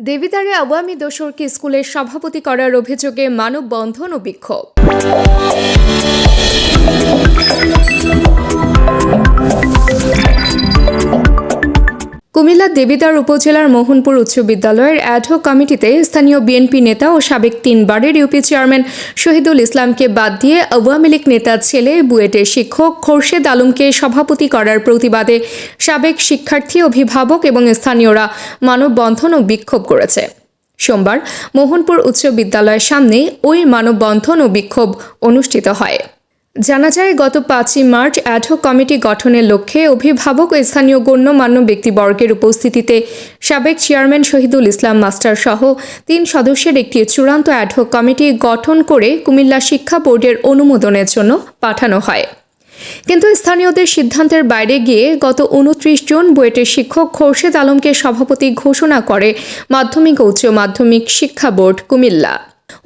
দেবিদ্বারে আওয়ামী দোসরকে স্কুলের সভাপতি করার অভিযোগে মানববন্ধন ও বিক্ষোভ। কুমিল্লার দেবিদ্বার উপজেলার মোহনপুর উচ্চ বিদ্যালয়ের অ্যাডহক কমিটিতে স্থানীয় বিএনপি নেতা ও সাবেক 3 বারের ইউপি চেয়ারম্যান শহীদুল ইসলামকে বাদ দিয়ে আওয়ামী লীগ নেতার ছেলে বুয়েটের শিক্ষক খোরশেদ আলমকে সভাপতি করার প্রতিবাদে সাবেক শিক্ষার্থী, অভিভাবক এবং স্থানীয়রা মানববন্ধন ও বিক্ষোভ করেছে। সোমবার মোহনপুর উচ্চ বিদ্যালয়ের সামনে ওই মানববন্ধন ও বিক্ষোভ অনুষ্ঠিত হয়। জানা যায়, গত 5ই মার্চ অ্যাডহক কমিটি গঠনের লক্ষ্যে অভিভাবক ও স্থানীয় গণ্যমান্য ব্যক্তিবর্গের উপস্থিতিতে সাবেক চেয়ারম্যান শহীদুল ইসলাম মাস্টার সহ 3 সদস্যের একটি চূড়ান্ত অ্যাডহক কমিটি গঠন করে কুমিল্লা শিক্ষা বোর্ডের অনুমোদনের জন্য পাঠানো হয়। কিন্তু স্থানীয়দের সিদ্ধান্তের বাইরে গিয়ে গত 29 জুন বুয়েটের শিক্ষক খোরশেদ আলমকে সভাপতি ঘোষণা করে মাধ্যমিক ও উচ্চ মাধ্যমিক শিক্ষা বোর্ড কুমিল্লা।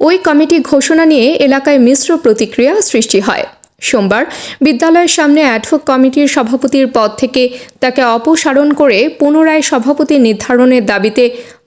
ওই কমিটি ঘোষণা নিয়ে এলাকায় মিশ্র প্রতিক্রিয়া সৃষ্টি হয়। সোমবার বিদ্যালয়ের সামনে অ্যাডহক কমিটির সভাপতির পদ থেকে তাকে অপসারণ করে পুনরায় সভাপতি নির্ধারণের দাবিতে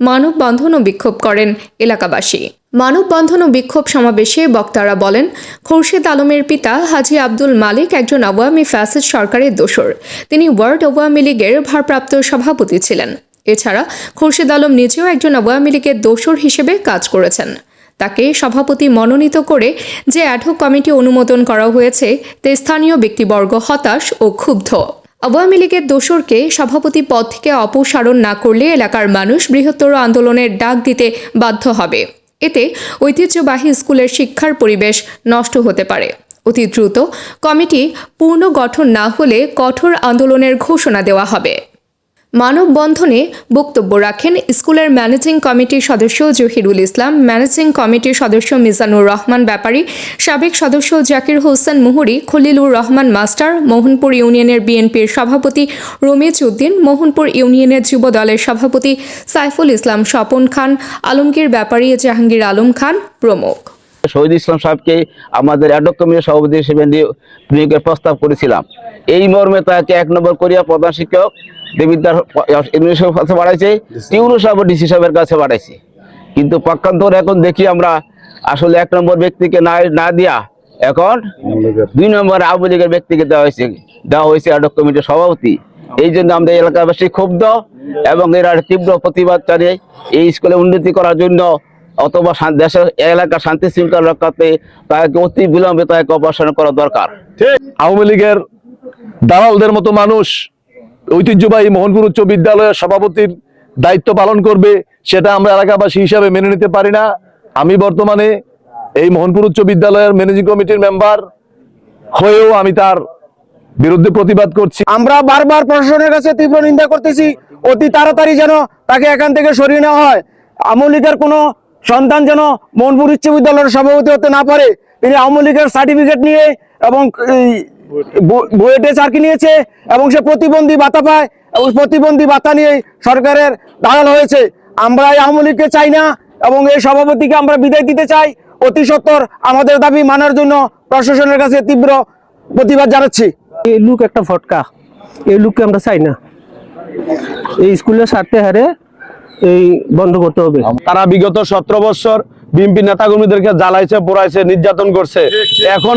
মানববন্ধন ও বিক্ষোভ করেন এলাকাবাসী। মানববন্ধন ও বিক্ষোভ সমাবেশে বক্তারা বলেন, খোরশেদ আলমের পিতা হাজী আব্দুল মালিক একজন আওয়ামী ফ্যাসিস্ট সরকারের দোসর। তিনি ওয়ার্ড আওয়ামী লীগের ভারপ্রাপ্ত সভাপতি ছিলেন। এছাড়া খোরশেদ আলম নিজেও একজন আওয়ামী লীগের দোসর হিসেবে কাজ করেছেন। তাকে সভাপতি মনোনীত করে যে অ্যাডহক কমিটি অনুমোদন করা হয়েছে তে স্থানীয় ব্যক্তিবর্গ হতাশ ও ক্ষুব্ধ। আওয়ামী লীগের দোসরকে সভাপতি পদ থেকে অপসারণ না করলে এলাকার মানুষ বৃহত্তর আন্দোলনের ডাক দিতে বাধ্য হবে। এতে ঐতিহ্যবাহী স্কুলের শিক্ষার পরিবেশ নষ্ট হতে পারে। অতি দ্রুত কমিটি পুনর্গঠন না হলে কঠোর আন্দোলনের ঘোষণা দেওয়া হবে। মানববন্ধনে বক্তব্য রাখেন স্কুলের ম্যানেজিং কমিটির সদস্য জহিরুল ইসলাম, ম্যানেজিং কমিটির সদস্য মিজানুর রহমান ব্যাপারী, সাবেক সদস্য জাকির হোসেন মুহুরী, খলিলুর রহমান মাস্টার, মোহনপুর ইউনিয়নের বিএনপির সভাপতি রমিজ উদ্দিন, মোহনপুর ইউনিয়নের যুব দলের সভাপতি সাইফুল ইসলাম স্বপন খান, আলমগীর ব্যাপারী, জাহাঙ্গীর আলম খান প্রমুখ। শহীদ ইসলাম সাহেবকে আমাদের অ্যাডহক কমিটির সভাপতি হিসেবে নিয়োগের প্রস্তাব করেছিলাম। এই মর্মে তাকে 1 নম্বর করিয়া প্রধান শিক্ষক দেবিদ্বার কাছে বাড়াইছে, টিউনো সাহেব ডিসি সাহেবের কাছে বাড়াইছে। কিন্তু পক্ষান্তর এখন দেখি আমরা আসলে 1 নম্বর ব্যক্তিকে না দিয়া এখন 2 নম্বর আওয়ামী লীগের ব্যক্তিকে দেওয়া হয়েছে অ্যাডহক কমিটির সভাপতি। এই জন্য আমাদের এলাকাবাসী ক্ষুব্ধ এবং এরা তীব্র প্রতিবাদ জানিয়ে এই স্কুলে উন্নতি করার জন্য অথবা দেশের এলাকার শান্তি শৃঙ্খলা রক্ষাতে তাকে অতি বিলম্বে তাকে অপসারণ করা দরকার। আওয়ামী লীগের দালালদের মতো মানুষ ঐতিহ্যবাহী মোহনপুর উচ্চ বিদ্যালয়ের সভাপতির দায়িত্ব পালন করবে, সেটা আমরা এলাকাবাসী হিসাবে মেনে নিতে পারি না। আমি বর্তমানে এই মোহনপুর উচ্চ বিদ্যালয়ের ম্যানেজিং কমিটির মেম্বার হয়েও আমি তার বিরুদ্ধে প্রতিবাদ করছি। আমরা বারবার প্রশাসনের কাছে তীব্র নিন্দা করতেছি, অতি তাড়াতাড়ি যেন তাকে এখান থেকে সরিয়ে নেওয়া হয়। আওয়ামী লীগের কোনো সন্তান যেন মোহনপুর উচ্চ বিদ্যালয়ের সভাপতি হতে না পারে। তিনি আওয়ামী লীগের সার্টিফিকেট নিয়ে এবং বুয়েটে চাকরি নিয়েছে এবং সে প্রতিবন্ধী ভাতা পায় এবং প্রতিবন্ধী ভাতা নিয়ে সরকারের দালাল হয়েছে। আমরা এই আওয়ামী লীগকে চাই না এবং এই সভাপতিকে আমরা বিদায় দিতে চাই। অতি সত্বর আমাদের দাবি মানার জন্য প্রশাসনের কাছে তীব্র প্রতিবাদ জানাচ্ছি। এই লোক একটা ফটকা, এই লোককে আমরা চাই না। এই স্কুলের স্বার্থে হারে এই বন্ধ করতে হবে। তারা বিগত 17 বছর বিএনপি নেতাকর্মীদেরকে জ্বালাইছে, পোড়াইছে, নির্যাতন করছে। এখন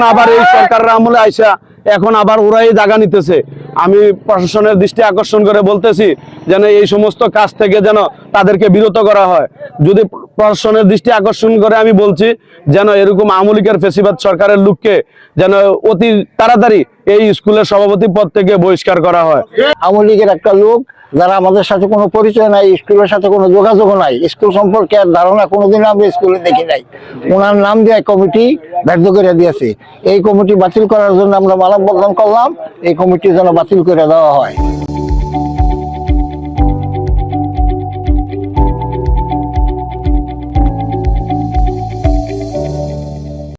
আবার এই সরকারের আমলে আইসা এখন আবার ওরাই জায়গা নিতেছে। আমি প্রশাসনের দৃষ্টি আকর্ষণ করে বলতেছি যেন এই সমস্ত কাজ থেকে যেন তাদেরকে বিরত করা হয়। যদি প্রশাসনের দৃষ্টি আকর্ষণ করে আমি বলছি যেন এরকম আওয়ামী লীগের ফ্যাসিবাদ সরকারের লোককে যেন অতি তাড়াতাড়ি এই স্কুলের সভাপতি পদ থেকে বহিষ্কার করা হয়। আওয়ামী লীগের একটা লোক যারা আমাদের সাথে কোনো পরিচয় নাই, স্কুলের সাথে কোনো যোগাযোগ নাই, স্কুল সম্পর্কে ধারণা কোনোদিন আমরা স্কুলে দেখি নাই, ওনার নাম দিয়ে কমিটি ব্যর্থ করে দিয়েছে। এই কমিটি বাতিল করার জন্য আমরা মানববন্ধন করলাম, এই কমিটি যেন বাতিল করে দেওয়া হয়।